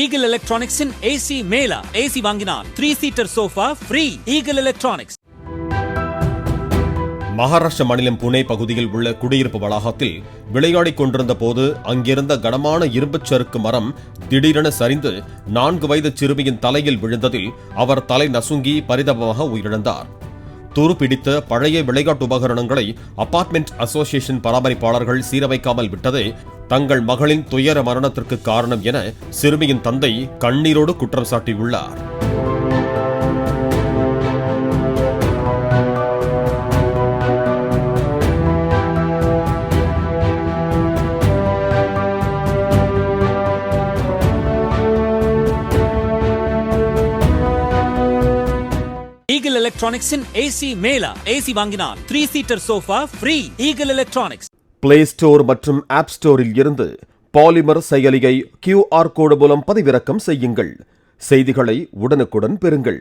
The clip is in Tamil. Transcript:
ஈகிள் எலக்ட்ரானிக்ஸின் ஏசி மேலா. ஏசி வாங்கினால் 3-சீட்டர் sofa free. Eagle electronics. Maharashtra மாநிலம் புனே பகுதியில் உள்ள குடியிருப்பு வளாகத்தில் விளையாடிக் கொண்டிருந்த போது அங்கிருந்த கனமான இரும்புச் சறுக்கு மரம் திடீரென சரிந்து 4 வயது சிறுமியின் தலையில் விழுந்ததில் அவர் தலை நசுங்கி பரிதாபமாக உயிரிழந்தார். துருப்பிடித்த பழைய விளையாட்டு உபகரணங்களை அபார்ட்மெண்ட் அசோசியேஷன் பராமரிப்பாளர்கள் சீரமைக்காமல் விட்டதே தங்கள் மகளின் துயர மரணத்திற்கு காரணம் என சிறுமியின் தந்தை கண்ணீரோடு குற்றம் சாட்டியுள்ளார். ஈகிள் எலக்ட்ரானிக்ஸின் ஏசி மேலா. ஏசி வாங்கினால் 3-சீட்டர் sofa free. Eagle electronics. Play store மற்றும் ஆப் ஸ்டோரில் இருந்து பாலிமர் செயலியை QR கோடு மூலம் பதிவிறக்கம் செய்யுங்கள். செய்திகளை உடனுக்குடன் பெறுங்கள்.